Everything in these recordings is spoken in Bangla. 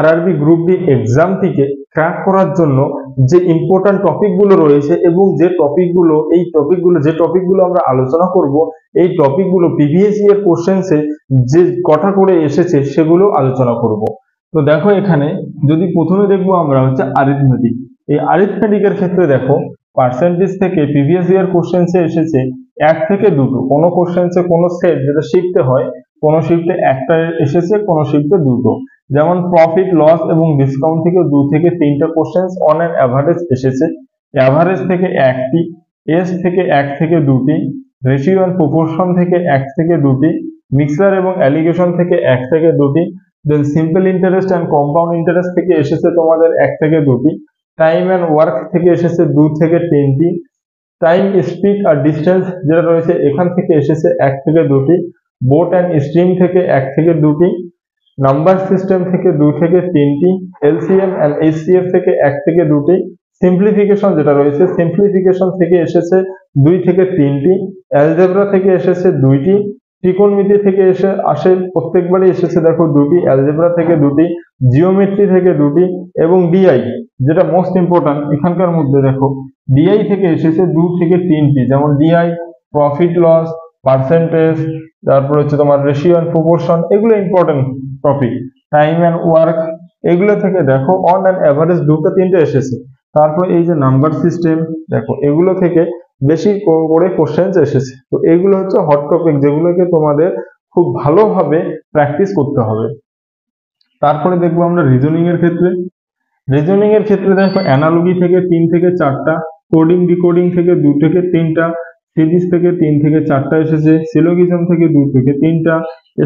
আরআরবি গ্রুপ ডি এক্সামটিকে ক্র্যাক করার জন্য যে ইম্পর্টেন্ট টপিকগুলো রয়েছে এবং যে টপিকগুলো আমরা আলোচনা করব, এই টপিকগুলো প্রিভিয়াস ইয়ার কোশ্চেন্সে যে কটা করে এসেছে সেগুলো আলোচনা করব। তো দেখো এখানে যদি প্রথমে দেখবো আমরা হচ্ছে অ্যারিথমেটিক। এই অ্যারিথমেটিকের ক্ষেত্রে দেখো পার্সেন্টেজ থেকে প্রিভিয়াস ইয়ার কোশ্চেন্সে এসেছে 1 থেকে 2টো, কোনো কোশ্চেন্সে কোনো সেট যেটা শিফটে হয়, কোনো শিফটে একটা এসেছে, কোনো শিফটে 2টো। যেমন প্রফিট লস এবং ডিসকাউন্ট থেকে 2 থেকে 3টা কোশ্চেন্স অন অ্যান অ্যাভারেজ এসেছে, অ্যাভারেজ থেকে 1টি, এস থেকে 1 থেকে 2টি, রেশিও অ্যান্ড প্রপোর্শন থেকে 1 থেকে 2টি, মিক্সার এবং অ্যালিগেশন থেকে 1 থেকে 2টি, then simple interest and compound interest থেকে এসেছে তোমাদের 1 থেকে 2টি, টাইম অ্যান্ড ওয়ার্ক থেকে এসেছে 2 থেকে 3টি, টাইম স্পিড আর ডিস্টেন্স যেটা রয়েছে এখান থেকে এসেছে 1 থেকে 2টি, বোট অ্যান্ড স্ট্রিম থেকে 1 থেকে 2টি, নাম্বার সিস্টেম থেকে 2 থেকে 3টি, এলসিএম অ্যান্ড এইচসিএফ থেকে 1 থেকে 2টি, সিম্পলিফিকেশন যেটা রয়েছে সিম্পলিফিকেশন থেকে এসেছে 2 থেকে 3টি, অ্যালজেব্রা থেকে এসেছে 2টি, ত্রিকোণমিতি থেকে আসে প্রত্যেকবারই এসেছে দেখো 2টি, অ্যালজেব্রা থেকে 2টি, জিওমেট্রি থেকে 2টি, এবং ডিআই যেটা মোস্ট ইম্পর্টেন্ট এখানকার মধ্যে দেখো ডিআই থেকে এসেছে 2 থেকে 3টি, যেমন ডিআই, প্রফিট লস, পার্সেন্টেজ, তারপর হচ্ছে তোমার রেশিও অ্যান্ড প্রপোর্শন, এগুলো important topic. Time and work এগুলো থেকে দেখো অন অ্যান অ্যাভারেজ 2-3টে এসেছে। তারপর এই যে নাম্বার সিস্টেম দেখো এগুলো থেকে বেশি করে কোশ্চেন এসেছে। তো এগুলো হচ্ছে হট টপিক যেগুলোকে তোমাদের খুব ভালোভাবে প্র্যাকটিস করতে হবে। তারপরে দেখবো আমরা রিজনিং এর ক্ষেত্রে। রিজনিং এর ক্ষেত্রে দেখো অ্যানালজি থেকে 3 থেকে 4টা, কোডিং ডিকোডিং থেকে 2 থেকে 3টা, সিরিজ থেকে 3 থেকে 4টা এসেছে, সিলোগিজম থেকে 2 থেকে 3টা,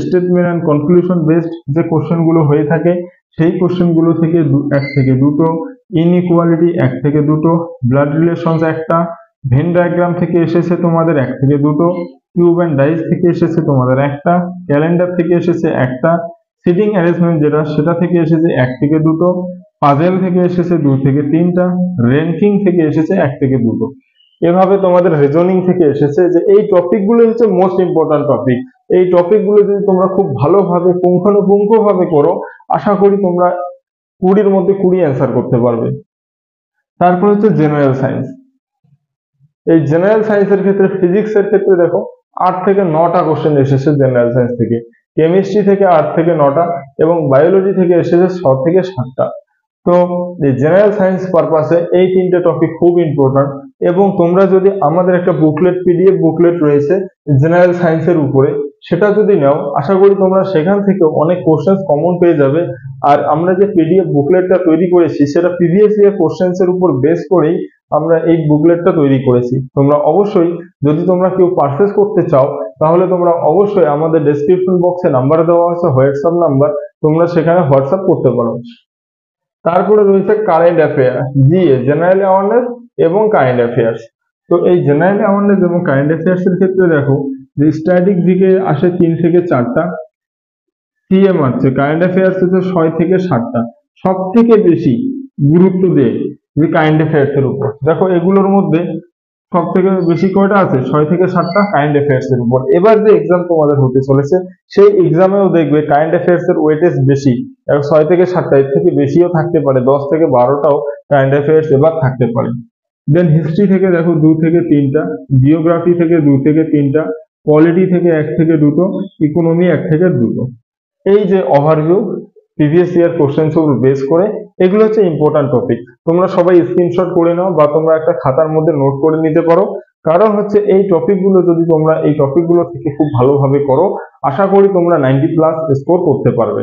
স্টেটমেন্ট অ্যান্ড কনক্লুশন বেসড যে কোশ্চেন গুলো হয়ে থাকে সেই কোশ্চেন গুলো থেকে 1 থেকে 2টো, ইনইকুয়ালিটি 1 থেকে 2টো, ব্লাড রিলেশনস একটা, ভেন ডায়াগ্রাম থেকে এসেছে তোমাদের 1 থেকে 2টো, কিউব অ্যান্ড ডাইস থেকে এসেছে তোমাদের একটা, ক্যালেন্ডার থেকে এসেছে একটা, সিটিং অ্যারেঞ্জমেন্ট যেটা সেটা থেকে এসেছে 1 থেকে 2টো, পাজেল থেকে এসেছে 2 থেকে 3টা, র্যাঙ্কিং থেকে এসেছে 1 থেকে 2টো। এভাবে তোমাদের রিজনিং থেকে এসেছে। যে এই টপিকগুলো হচ্ছে মোস্ট ইম্পর্টেন্ট টপিক। এই টপিকগুলো যদি তোমরা খুব ভালোভাবে পুঙ্খানুপুঙ্খভাবে করো, আশা করি তোমরা 20-র মধ্যে 20 অ্যান্সার করতে পারবে। তারপর হচ্ছে জেনারেল সায়েন্স। এই জেনারেল সায়েন্সের ক্ষেত্রে ফিজিক্সের ক্ষেত্রে দেখো 8 থেকে 9টা কোশ্চেন এসেছে জেনারেল সায়েন্স থেকে, কেমিস্ট্রি থেকে 8 থেকে 9টা, এবং বায়োলজি থেকে এসেছে 6 থেকে 7টা। তো এই জেনারেল সায়েন্স পারপাসে এই 3টে টপিক খুব ইম্পর্টেন্ট। এবং তোমরা যদি আমাদের একটা বুকলেট, পিডিএফ বুকলেট রয়েছে জেনারেল সায়েন্সের উপরে, সেটা যদি নাও আশা করি তোমরা সেখান থেকে অনেক কোশ্চেন কমন পেয়ে যাবে। আর আমরা যে পিডিএফ বুকলেটটা তৈরি করেছি সেটা প্রিভিয়াস ইয়ার কোশ্চেন্স এর উপর বেস করেই আমরা এই বুকলেটটা তৈরি করেছি। তোমরা অবশ্যই যদি তোমরা কেউ পারচেজ করতে চাও তাহলে তোমরা অবশ্যই আমাদের ডেসক্রিপশন বক্সে নাম্বার দেওয়া আছে, হোয়াটসঅ্যাপ নাম্বার, তোমরা সেখানে হোয়াটসঅ্যাপ করতে পারো। তারপরে রয়েছে current affair, GA, general awareness এবং কারেন্ট অ্যাফেয়ার্স। তো এই জেনারেল অ্যাওয়ারনেস এবং কারেন্ট অ্যাফেয়ার্স এর ক্ষেত্রে দেখো যে স্ট্যাটিক দিকে আসে 3 থেকে 4টা, সিএম আছে, কারেন্ট অ্যাফেয়ার্স হচ্ছে 6 থেকে 7টা। সব থেকে বেশি গুরুত্ব দেয় যে কারেন্ট অ্যাফেয়ার্স এর উপর। দেখো এগুলোর মধ্যে সব থেকে বেশি কয়টা আছে, 6 থেকে 7টা কারেন্ট অ্যাফেয়ার্স এর উপর। এবার যে এক্সাম তোমাদের হতে চলেছে সেই এক্সামেও দেখবে কারেন্ট অ্যাফেয়ার্স এর ওয়েটেজ বেশি, 6 থেকে 7টা, এর থেকে বেশিও থাকতে পারে, 10 থেকে 12টাও কারেন্ট অ্যাফেয়ার্স এবার থাকতে পারে। দেন হিস্ট্রি থেকে দেখো 2 থেকে 3টা, জিওগ্রাফি থেকে 2 থেকে 3টা, পলিটি থেকে 1 থেকে 2টো, ইকোনমি 1 থেকে 2টো। এই যে ওভারভিউ প্রিভিয়াস ইয়ার কোশ্চেন্স উপর বেস করে, এগুলো হচ্ছে ইম্পর্টেন্ট টপিক। তোমরা সবাই স্ক্রিনশট করে নাও বা তোমরা একটা খাতার মধ্যে নোট করে নিতে পারো। কারণ হচ্ছে এই টপিকগুলো যদি তোমরা এই টপিকগুলো থেকে খুব ভালোভাবে করো, আশা করি তোমরা 90+ স্কোর করতে পারবে।